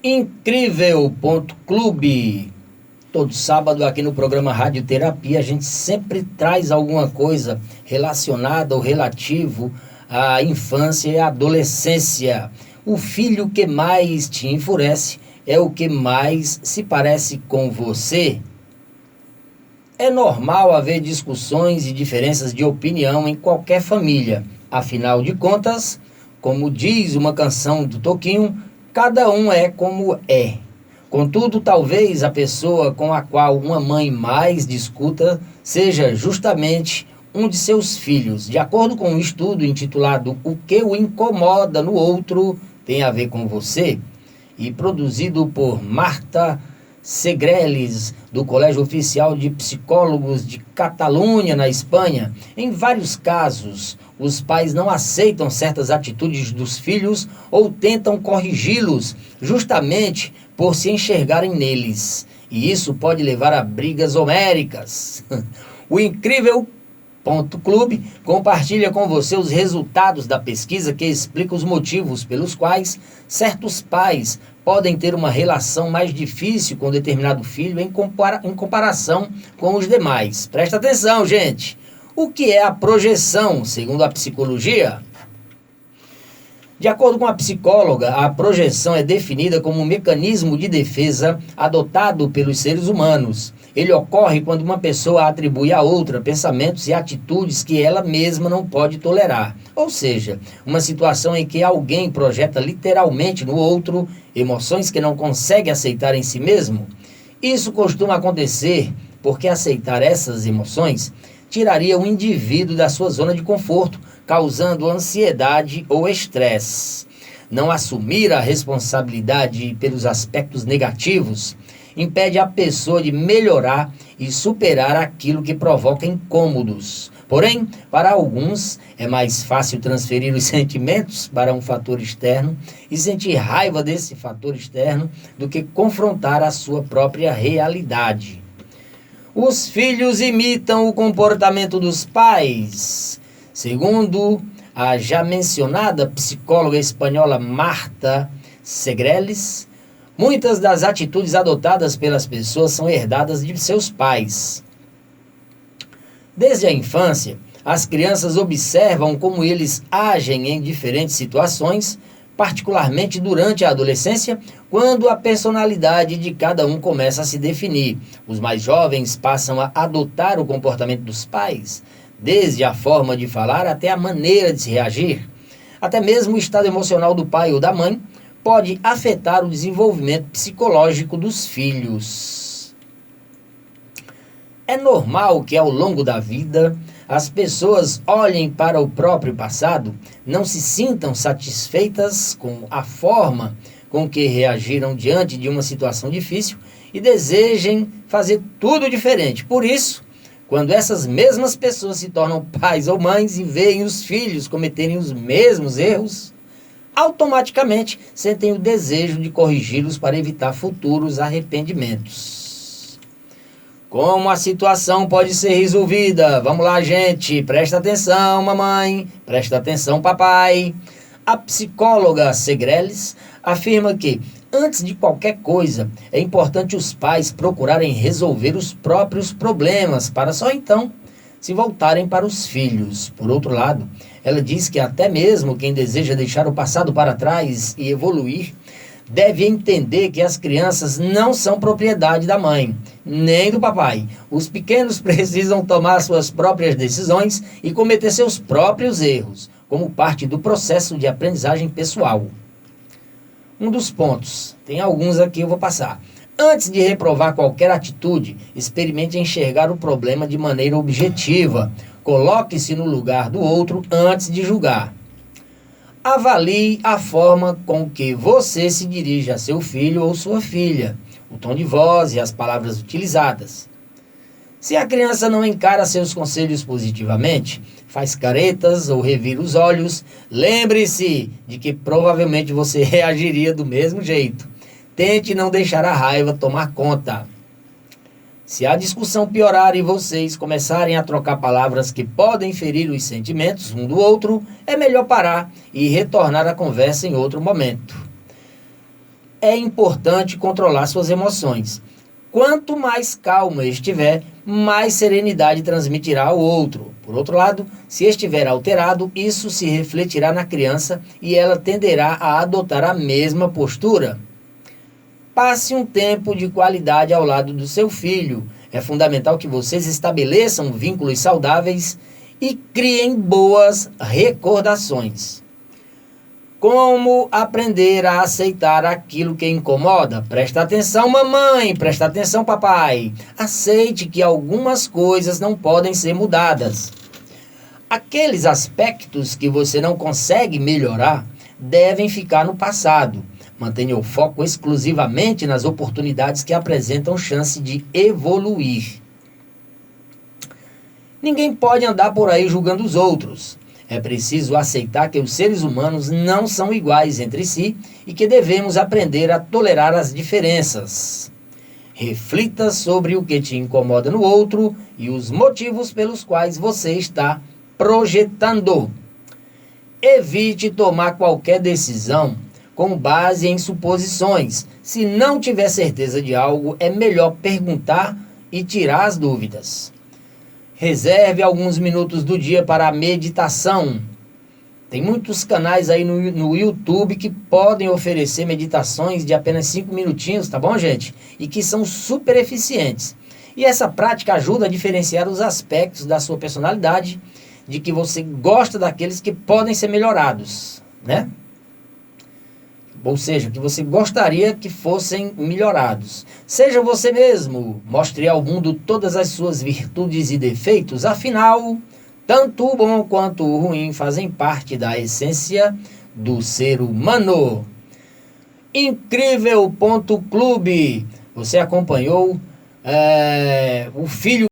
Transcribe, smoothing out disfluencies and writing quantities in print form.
Incrível.clube. Todo sábado aqui no programa Radioterapia a gente sempre traz alguma coisa relacionada ou relativo à infância e à adolescência. O filho que mais te enfurece é o que mais se parece com você. É normal haver discussões e diferenças de opinião em qualquer família. Afinal de contas, como diz uma canção do Toquinho, cada um é como é. Contudo, talvez a pessoa com a qual uma mãe mais discuta seja justamente um de seus filhos. De acordo com um estudo intitulado O que o incomoda no outro tem a ver com você, e produzido por Marta Segreles, do Colégio Oficial de Psicólogos de Catalunha, na Espanha. Em vários casos, os pais não aceitam certas atitudes dos filhos ou tentam corrigi-los, justamente por se enxergarem neles. E isso pode levar a brigas homéricas. O Incrível.clube compartilha com você os resultados da pesquisa que explica os motivos pelos quais certos pais podem ter uma relação mais difícil com determinado filho em comparação com os demais. Presta atenção, gente! O que é a projeção, segundo a psicologia? De acordo com a psicóloga, a projeção é definida como um mecanismo de defesa adotado pelos seres humanos. Ele ocorre quando uma pessoa atribui a outra pensamentos e atitudes que ela mesma não pode tolerar. Ou seja, uma situação em que alguém projeta literalmente no outro emoções que não consegue aceitar em si mesmo. Isso costuma acontecer porque aceitar essas emoções tiraria o indivíduo da sua zona de conforto, causando ansiedade ou estresse. Não assumir a responsabilidade pelos aspectos negativos impede a pessoa de melhorar e superar aquilo que provoca incômodos. Porém, para alguns, é mais fácil transferir os sentimentos para um fator externo e sentir raiva desse fator externo do que confrontar a sua própria realidade. Os filhos imitam o comportamento dos pais. Segundo a já mencionada psicóloga espanhola Marta Segreles, muitas das atitudes adotadas pelas pessoas são herdadas de seus pais. Desde a infância, as crianças observam como eles agem em diferentes situações, particularmente durante a adolescência, quando a personalidade de cada um começa a se definir. Os mais jovens passam a adotar o comportamento dos pais, desde a forma de falar até a maneira de se reagir. Até mesmo o estado emocional do pai ou da mãe pode afetar o desenvolvimento psicológico dos filhos. É normal que ao longo da vida as pessoas olhem para o próprio passado, não se sintam satisfeitas com a forma com que reagiram diante de uma situação difícil e desejem fazer tudo diferente. Por isso, quando essas mesmas pessoas se tornam pais ou mães e veem os filhos cometerem os mesmos erros, automaticamente sentem o desejo de corrigi-los para evitar futuros arrependimentos. Como a situação pode ser resolvida? Vamos lá, gente. Presta atenção, mamãe. Presta atenção, papai. A psicóloga Segreles afirma que, antes de qualquer coisa, é importante os pais procurarem resolver os próprios problemas, para só então se voltarem para os filhos. Por outro lado, ela diz que até mesmo quem deseja deixar o passado para trás e evoluir, deve entender que as crianças não são propriedade da mãe, nem do papai. Os pequenos precisam tomar suas próprias decisões e cometer seus próprios erros, como parte do processo de aprendizagem pessoal. Um dos pontos, tem alguns aqui eu vou passar. Antes de reprovar qualquer atitude, experimente enxergar o problema de maneira objetiva. Coloque-se no lugar do outro antes de julgar. Avalie a forma com que você se dirige a seu filho ou sua filha, o tom de voz e as palavras utilizadas. Se a criança não encara seus conselhos positivamente, faz caretas ou revira os olhos, lembre-se de que provavelmente você reagiria do mesmo jeito. Tente não deixar a raiva tomar conta. Se a discussão piorar e vocês começarem a trocar palavras que podem ferir os sentimentos um do outro, é melhor parar e retornar a conversa em outro momento. É importante controlar suas emoções. Quanto mais calma estiver, mais serenidade transmitirá ao outro. Por outro lado, se estiver alterado, isso se refletirá na criança e ela tenderá a adotar a mesma postura. Passe um tempo de qualidade ao lado do seu filho. É fundamental que vocês estabeleçam vínculos saudáveis e criem boas recordações. Como aprender a aceitar aquilo que incomoda? Presta atenção, mamãe, presta atenção, papai. Aceite que algumas coisas não podem ser mudadas. Aqueles aspectos que você não consegue melhorar devem ficar no passado. Mantenha o foco exclusivamente nas oportunidades que apresentam chance de evoluir. Ninguém pode andar por aí julgando os outros. É preciso aceitar que os seres humanos não são iguais entre si e que devemos aprender a tolerar as diferenças. Reflita sobre o que te incomoda no outro e os motivos pelos quais você está projetando. Evite tomar qualquer decisão com base em suposições. Se não tiver certeza de algo, é melhor perguntar e tirar as dúvidas. Reserve alguns minutos do dia para a meditação. Tem muitos canais aí no YouTube que podem oferecer meditações de apenas 5 minutinhos, tá bom, gente? E que são super eficientes. E essa prática ajuda a diferenciar os aspectos da sua personalidade, de que você gosta daqueles que podem ser melhorados, né? Ou seja, que você gostaria que fossem melhorados. Seja você mesmo, mostre ao mundo todas as suas virtudes e defeitos, afinal, tanto o bom quanto o ruim fazem parte da essência do ser humano. Incrível.clube, você acompanhou o filho